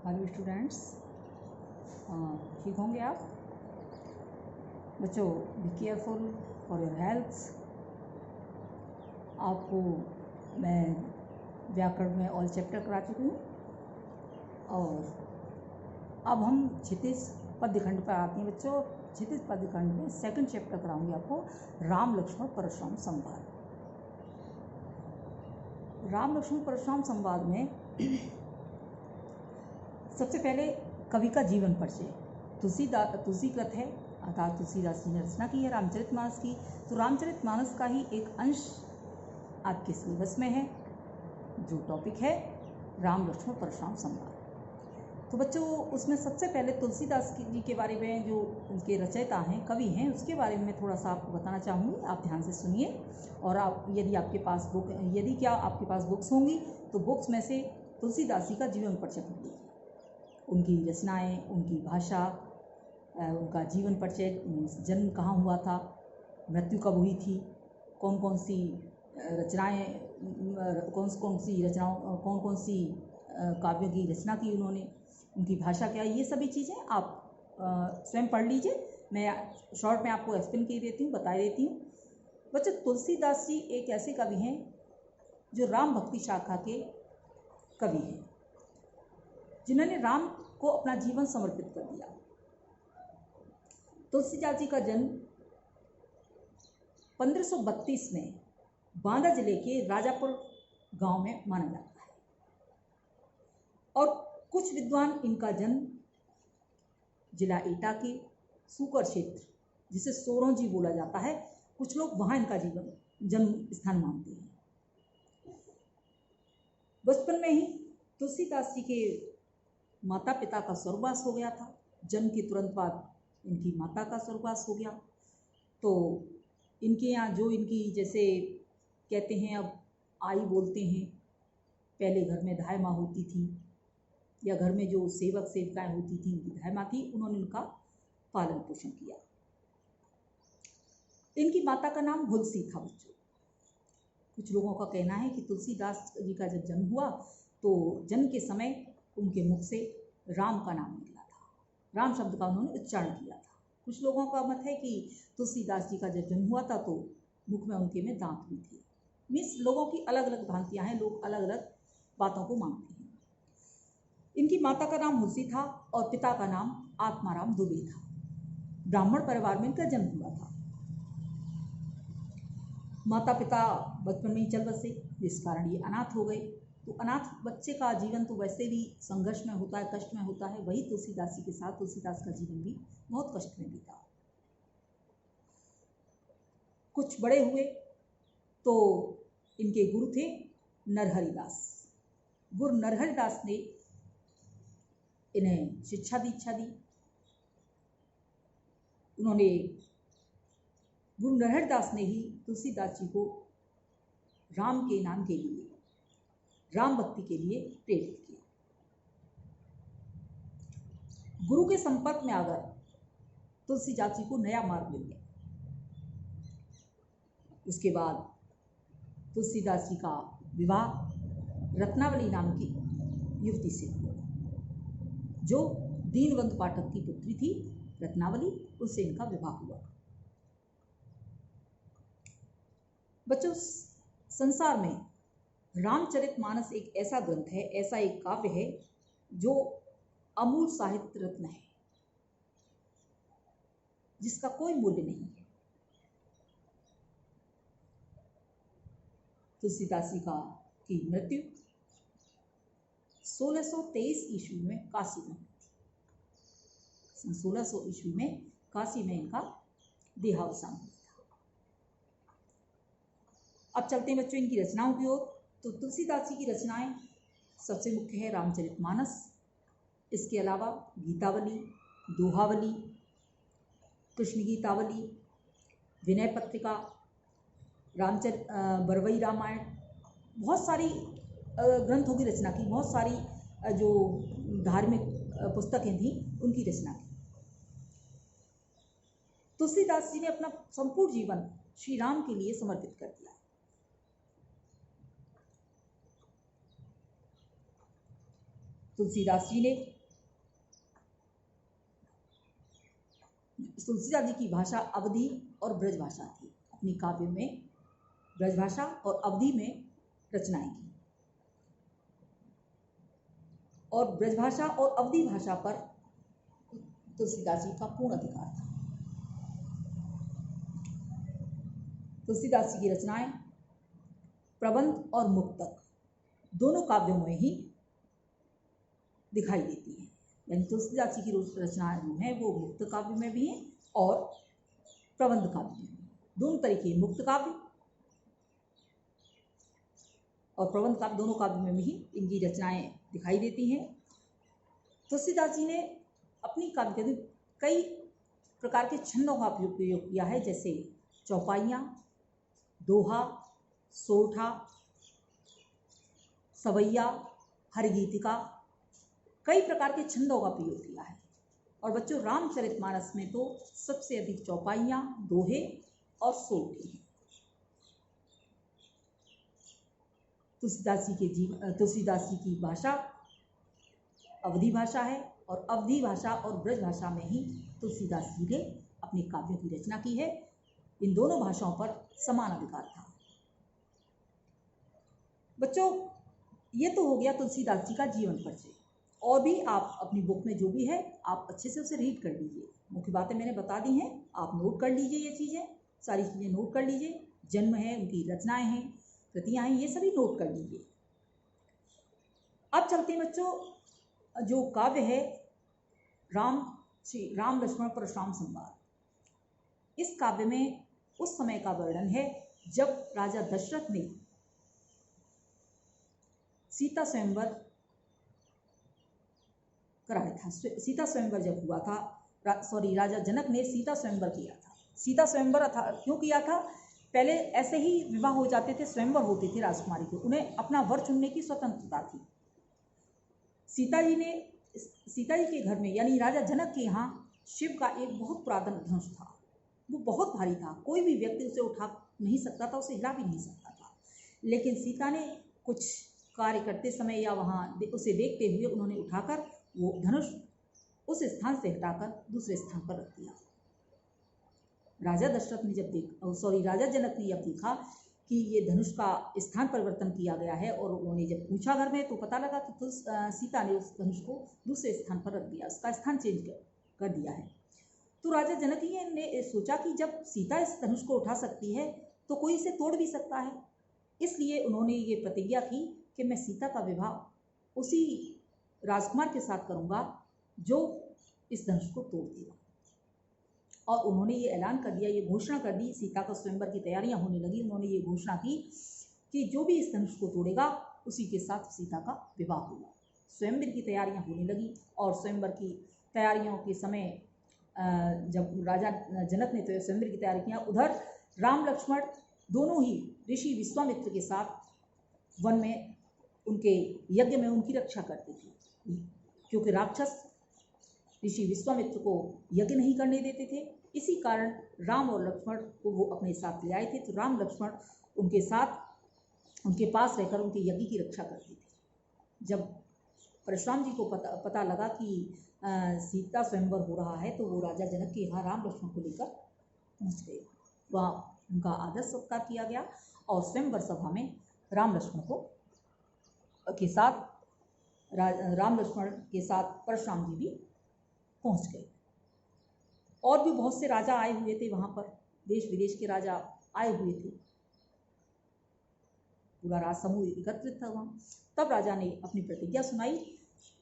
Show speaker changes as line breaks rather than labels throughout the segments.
Hello students, ठीक होंगे आप बच्चों। Be careful for your health. आपको मैं व्याकरण में ऑल चैप्टर करा चुकी हूँ और अब हम क्षितिज पद्यखंड पर आते हैं बच्चों। क्षितिज पद्यखंड में सेकंड चैप्टर कराऊंगी आपको, राम लक्ष्मण परशुराम संवाद। राम लक्ष्मण परशुराम संवाद में सबसे पहले कवि का जीवन परिचय। तुलसीकृत है अर्थात तुलसीदास जी ने रचना की है रामचरितमानस की। तो रामचरितमानस का ही एक अंश आपके सिलेबस में है, जो टॉपिक है राम लक्ष्मण परशुराम संवाद। तो बच्चों, उसमें सबसे पहले तुलसीदास जी के बारे में, जो उनके रचयिता हैं, कवि हैं, उसके बारे में थोड़ा सा आपको बताना चाहूँगी। आप ध्यान से सुनिए और आप यदि आपके पास आपके पास बुक्स होंगी तो बुक्स में से तुलसीदास जी का जीवन परिचय पढ़ लीजिए। उनकी रचनाएं, उनकी भाषा, उनका जीवन परिचय, जन्म कहाँ हुआ था, मृत्यु कब हुई थी, कौन कौन सी रचनाएं, कौन कौन सी काव्यों की रचना की उन्होंने, उनकी भाषा क्या, ये सभी चीज़ें आप स्वयं पढ़ लीजिए। मैं शॉर्ट में आपको एक्सप्लेन कर देती हूँ, बता देती हूँ। बच्चों, तुलसीदास जी एक ऐसे कवि हैं जो राम भक्ति शाखा के कवि हैं, जिन्होंने राम को अपना जीवन समर्पित कर दिया। तुलसीदास जी का जन्म 1532 में बांदा जिले के राजापुर गांव में माना जाता है और कुछ विद्वान इनका जन्म जिला एटा के सूकर क्षेत्र, जिसे सोरोंजी बोला जाता है, कुछ लोग वहां इनका जन्म स्थान मानते हैं। बचपन में ही तुलसीदास जी के माता पिता का स्वर्गवास हो गया था। जन्म के तुरंत बाद इनकी माता का स्वर्गवास हो गया। तो इनके यहाँ जो इनकी, जैसे कहते हैं, अब आई बोलते हैं, पहले घर में धाय माँ होती थी या घर में जो सेवक सेविकाएं होती थी, इनकी धाय माँ थी, उन्होंने उनका पालन पोषण किया। इनकी माता का नाम हुलसी था बच्चों। कुछ लोगों का कहना है कि तुलसीदास जी का जब जन्म हुआ तो जन्म के समय उनके मुख से राम का नाम निकला था, राम शब्द का उन्होंने उच्चारण किया था। कुछ लोगों का मत है कि तुलसीदास जी का जब जन्म हुआ था तो मुख में उनके में दांत भी थे। मीन्स लोगों की अलग अलग भ्रांतियां हैं, लोग अलग अलग बातों को मानते हैं। इनकी माता का नाम हुलसी था और पिता का नाम आत्माराम दुबे था। ब्राह्मण परिवार में इनका जन्म हुआ था। माता पिता बचपन में ही चल बसे, जिस कारण ये अनाथ हो गए। तो अनाथ बच्चे का जीवन तो वैसे भी संघर्ष में होता है, कष्ट में होता है। वही तुलसीदास जी के साथ तुलसीदास का जीवन भी बहुत कष्ट में बीता। कुछ बड़े हुए तो इनके गुरु थे नरहरिदास। गुरु नरहरिदास ने इन्हें शिक्षा दीक्षा दी। उन्होंने, गुरु नरहरिदास ने ही तुलसीदास जी को राम के नाम के लिए, राम भक्ति के लिए प्रेरित किया। गुरु के संपर्क में आकर तुलसीदास जी को नया मार्ग मिल गया। उसके बाद तुलसीदास जी का विवाह रत्नावली नाम की युवती से हुआ, जो दीनबंधु पाठक की पुत्री थी रत्नावली, उससे इनका विवाह हुआ। बच्चों, संसार में रामचरितमानस एक ऐसा ग्रंथ है, ऐसा एक काव्य है जो अमूल साहित्य रत्न है, जिसका कोई मूल्य नहीं है। तुलसीदास जी की मृत्यु 1623 ईस्वी में काशी में हुई थी। 1600 ईस्वी में काशी में इनका देहावसान हुआ था। अब चलते हैं बच्चों इनकी रचनाओं की ओर। तो तुलसीदास जी की रचनाएं सबसे मुख्य है रामचरितमानस। इसके अलावा गीतावली, दोहावली, कृष्ण गीतावली, विनय पत्रिका, बरवई रामायण, बहुत सारी ग्रंथों की रचना की। बहुत सारी जो धार्मिक पुस्तकें थी, उनकी रचना की। तुलसीदास जी ने अपना संपूर्ण जीवन श्री राम के लिए समर्पित कर दिया। तुलसीदास जी ने तुलसीदास जी की भाषा अवधी और ब्रज भाषा थी। अपनी काव्य में ब्रज भाषा और अवधी में रचनाएं की और ब्रज भाषा और अवधी भाषा पर तुलसीदास जी का पूर्ण अधिकार था। तुलसीदास जी की रचनाएं प्रबंध और मुक्तक दोनों काव्यों में ही दिखाई देती हैं। यानी तुलसीदास जी की रचनाएं जो हैं वो मुक्त काव्य में भी हैं और प्रबंध काव्य में भी। दोनों तरीके मुक्त काव्य और प्रबंध काव्य दोनों काव्य में भी इनकी रचनाएं दिखाई देती हैं। तुलसीदास जी ने अपनी काव्य के कई प्रकार के छंदों का प्रयोग किया है, जैसे चौपाइयाँ, दोहा, सोठा, सवैया, हरगीतिका, कई प्रकार के छंदों का प्रयोग किया है। और बच्चों रामचरितमानस में तो सबसे अधिक चौपाइयाँ, दोहे और सोठे हैं। तुलसीदास जी की भाषा अवधी भाषा है और अवधी भाषा और ब्रज भाषा में ही तुलसीदास जी ने अपने काव्य की रचना की है। इन दोनों भाषाओं पर समान अधिकार था। बच्चों ये तो हो गया तुलसीदास जी का जीवन परिचय। और भी आप अपनी बुक में जो भी है आप अच्छे से उसे रीड कर लीजिए। मुख्य बातें मैंने बता दी हैं, आप नोट कर लीजिए। ये चीज़ें सारी चीज़ें नोट कर लीजिए। जन्म है, उनकी रचनाएं हैं, कृतियाँ हैं, ये सभी नोट कर लीजिए। अब चलते हैं बच्चों, जो काव्य है राम लक्ष्मण परशुराम संवाद। इस काव्य में उस समय का वर्णन है जब राजा दशरथ ने सीता स्वयंवर कराया था। सीता स्वयंवर जब हुआ था, राजा जनक ने सीता स्वयंवर किया था। सीता स्वयंवर क्यों किया था? पहले ऐसे ही विवाह हो जाते थे, स्वयंवर होते थे राजकुमारी के, उन्हें अपना वर चुनने की स्वतंत्रता थी। सीता जी के घर में यानी राजा जनक के यहाँ शिव का एक बहुत पुरातन धनुष था। वो बहुत भारी था, कोई भी व्यक्ति उसे उठा नहीं सकता था, उसे हिला भी नहीं सकता था। लेकिन सीता ने कुछ कार्य करते समय या वहाँ उसे देखते हुए उन्होंने उठाकर वो धनुष उस स्थान से हटाकर दूसरे स्थान पर रख दिया। राजा जनक ने जब देखा कि ये धनुष का स्थान परिवर्तन किया गया है और उन्होंने जब पूछा घर में तो पता लगा कि सीता ने उस धनुष को दूसरे स्थान पर रख दिया, उसका स्थान चेंज कर दिया है। तो राजा जनक ने सोचा कि जब सीता इस धनुष को उठा सकती है तो कोई इसे तोड़ भी सकता है। इसलिए उन्होंने ये प्रतिज्ञा की कि मैं सीता का विवाह उसी राजकुमार के साथ करूँगा जो इस धनुष को तोड़ देगा। और उन्होंने ये ऐलान कर दिया, ये घोषणा कर दी। सीता का स्वयंवर की तैयारियां होने लगी। उन्होंने ये घोषणा की कि जो भी इस धनुष को तोड़ेगा उसी के साथ सीता का विवाह होगा। स्वयंवर की तैयारियां होने लगी और स्वयंवर की तैयारियों के समय जब राजा जनक ने तो स्वयंवर की तैयारी किया, उधर राम लक्ष्मण दोनों ही ऋषि विश्वामित्र के साथ वन में उनके यज्ञ में उनकी रक्षा करते थे, क्योंकि राक्षस ऋषि विश्वामित्र को यज्ञ नहीं करने देते थे। इसी कारण राम और लक्ष्मण को वो अपने साथ ले आए थे। तो राम लक्ष्मण उनके साथ उनके पास रहकर उनके यज्ञ की रक्षा करते थे। जब परशुराम जी को पता लगा कि सीता स्वयंवर हो रहा है तो वो राजा जनक के यहाँ राम लक्ष्मण को लेकर पहुँच गए। वहाँ उनका आदर सत्कार किया गया और स्वयंवर सभा में राम लक्ष्मण के साथ परशुराम जी भी पहुँच गए। और भी बहुत से राजा आए हुए थे वहाँ पर, देश विदेश के राजा आए हुए थे, पूरा राज समूह एकत्रित था वहाँ। तब राजा ने अपनी प्रतिज्ञा सुनाई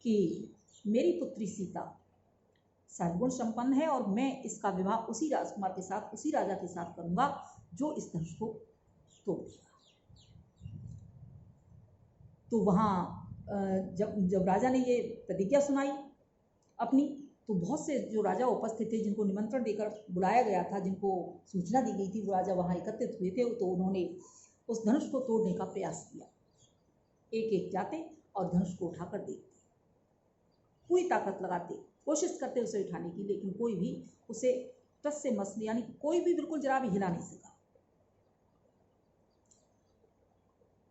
कि मेरी पुत्री सीता सर्वगुण संपन्न है और मैं इसका विवाह उसी राजकुमार के साथ, उसी राजा के साथ करूँगा जो इस धनुष को तोड़ देगा। तो वहाँ जब राजा ने ये प्रतिज्ञा सुनाई अपनी, तो बहुत से जो राजा उपस्थित थे, जिनको निमंत्रण देकर बुलाया गया था, जिनको सूचना दी गई थी, वो राजा वहाँ एकत्रित हुए थे। तो उन्होंने उस धनुष को तोड़ने का प्रयास किया। एक एक जाते और धनुष को उठाकर देखते, पूरी ताकत लगाते, कोशिश करते उसे उठाने की, लेकिन कोई भी उसे टस से मस यानी कोई भी बिल्कुल जरा भी हिला नहीं सका।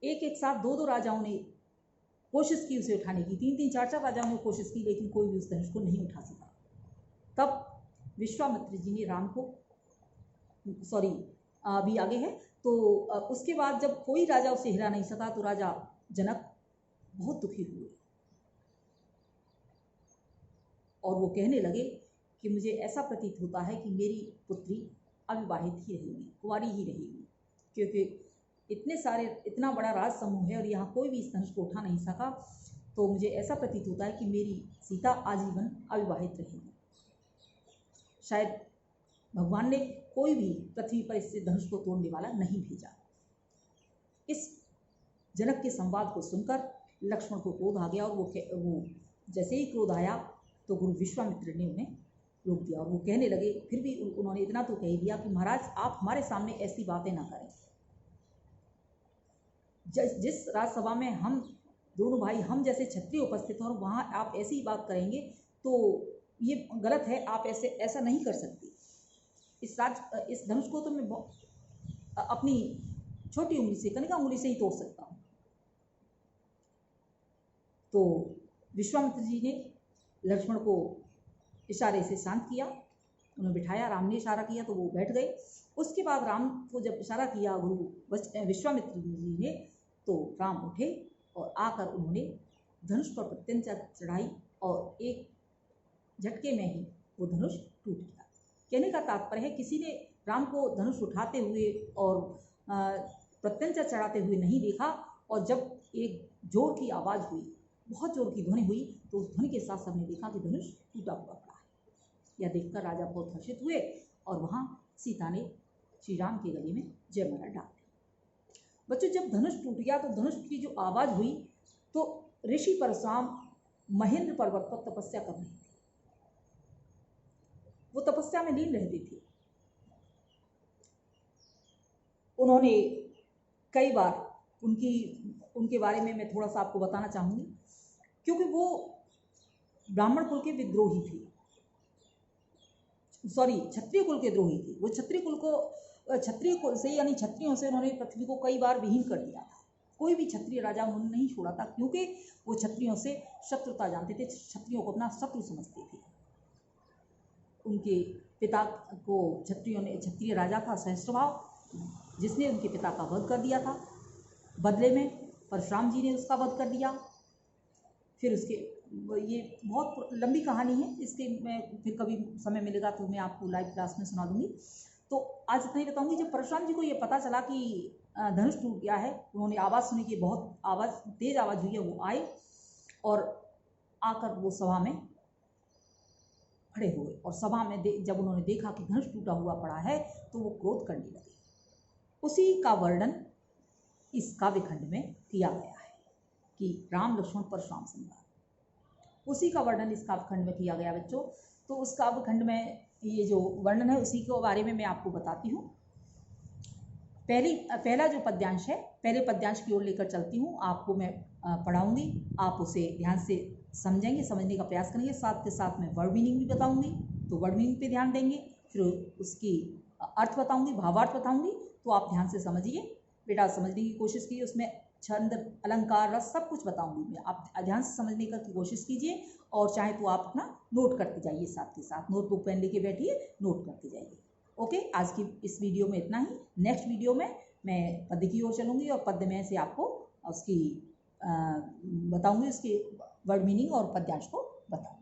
एक एक साथ दो राजाओं ने कोशिश की उसे उठाने की, तीन चार राजाओं ने कोशिश की, लेकिन कोई भी उस धनुष को नहीं उठा सका। तब विश्वामित्र जी ने राम को, सॉरी अभी आगे है, तो उसके बाद जब कोई राजा उसे हिला नहीं सका तो राजा जनक बहुत दुखी हुए और वो कहने लगे कि मुझे ऐसा प्रतीत होता है कि मेरी पुत्री अविवाहित ही रहेगी, कुंवारी ही रहेगी, क्योंकि इतना बड़ा राज समूह है और यहाँ कोई भी इस धनुष को उठा नहीं सका, तो मुझे ऐसा प्रतीत होता है कि मेरी सीता आजीवन अविवाहित रहेगी। शायद भगवान ने कोई भी पृथ्वी पर इस धनुष को तोड़ने वाला नहीं भेजा। इस जनक के संवाद को सुनकर लक्ष्मण को क्रोध आ गया और वो जैसे ही क्रोध आया तो गुरु विश्वामित्र ने उन्हें रोक दिया और वो कहने लगे, फिर भी उन्होंने इतना तो कह दिया कि महाराज आप हमारे सामने ऐसी बातें ना करें। जिस राजसभा में हम दोनों भाई हम जैसे क्षत्रिय उपस्थित हैं और वहाँ आप ऐसी बात करेंगे तो ये गलत है, आप ऐसा नहीं कर सकते। इस धनुष को तो मैं अपनी छोटी उंगली से, कनिका उंगली से ही तोड़ सकता हूँ। तो विश्वामित्र जी ने लक्ष्मण को इशारे से शांत किया, उन्हें बिठाया, राम ने इशारा किया तो वो बैठ गए। उसके बाद राम को जब इशारा किया गुरु विश्वामित्र जी ने तो राम उठे और आकर उन्होंने धनुष पर प्रत्यंचा चढ़ाई और एक झटके में ही वो धनुष टूट गया। कहने का तात्पर्य है किसी ने राम को धनुष उठाते हुए और प्रत्यंचा चढ़ाते हुए नहीं देखा, और जब एक जोर की आवाज़ हुई, बहुत जोर की ध्वनि हुई, तो उस ध्वनि के साथ सबने देखा कि धनुष टूटा हुआ पड़ा है। यह देखकर राजा बहुत हर्षित हुए और वहाँ सीता ने श्री राम के गले में जयमाला डाल दी। बच्चों, जब धनुष टूट गया तो धनुष की जो आवाज़ हुई तो ऋषि परशुराम महेंद्र पर्वत पर तपस्या कर रहे थे। वो तपस्या में लीन रहते थे। उन्होंने कई बार उनके बारे में मैं थोड़ा सा आपको बताना चाहूँगी, क्योंकि वो ब्राह्मण कुल के विद्रोही थे, सॉरी क्षत्रिय कुल के द्रोही थे। वो क्षत्रिय कुल से यानी क्षत्रियों से उन्होंने पृथ्वी को कई बार विहीन कर दिया था। कोई भी क्षत्रिय राजा उन्होंने नहीं छोड़ा था, क्योंकि वो क्षत्रियों से शत्रुता जानते थे, क्षत्रियों को अपना शत्रु समझते थे। उनके पिता को क्षत्रिय राजा था सहस्त्रभाव, जिसने उनके पिता का वध कर दिया था। बदले में परशुराम जी ने उसका वध कर दिया। फिर उसके, ये बहुत लंबी कहानी है, इसके मैं फिर कभी समय मिलेगा तो मैं आपको लाइव क्लास में सुना दूंगी। तो आज इतना ही बताऊंगी। जब परशुराम जी को ये पता चला कि धनुष टूट गया है, उन्होंने आवाज़ सुनी कि बहुत तेज आवाज़ हुई है। वो आए और आकर वो सभा में खड़े हुए और सभा में जब उन्होंने देखा कि धनुष टूटा हुआ पड़ा है तो वो क्रोध करने लगे। उसी का वर्णन इस काव्य खंड में किया गया है कि राम लक्ष्मण परशुराम संवाद, उसी का वर्णन इस काव्य खंड में किया गया बच्चों। तो उस काव्य खंड में ये जो वर्णन है उसी के बारे में मैं आपको बताती हूँ। पहला जो पद्यांश है, पहले पद्यांश की ओर लेकर चलती हूँ, आपको मैं पढ़ाऊँगी, आप उसे ध्यान से समझेंगे, समझने का प्रयास करेंगे। साथ के साथ मैं वर्ड मीनिंग भी बताऊँगी, तो वर्ड मीनिंग पे ध्यान देंगे, फिर उसकी अर्थ बताऊँगी, भावार्थ बताऊँगी, तो आप ध्यान से समझिए बेटा, समझने की कोशिश कीजिए। उसमें छंद, अलंकार, रस सब कुछ बताऊँगी मैं, आप ध्यान से समझने की कोशिश कीजिए। और चाहे तो आप अपना नोट करते जाइए, साथ के साथ नोटबुक पेन लेके बैठिए, नोट करते जाइए। ओके, आज की इस वीडियो में इतना ही। नेक्स्ट वीडियो में मैं पद्य की ओर चलूँगी और पद्य में से आपको उसकी बताऊँगी, उसकी वर्ड मीनिंग और पद्यांश को बताऊँगी।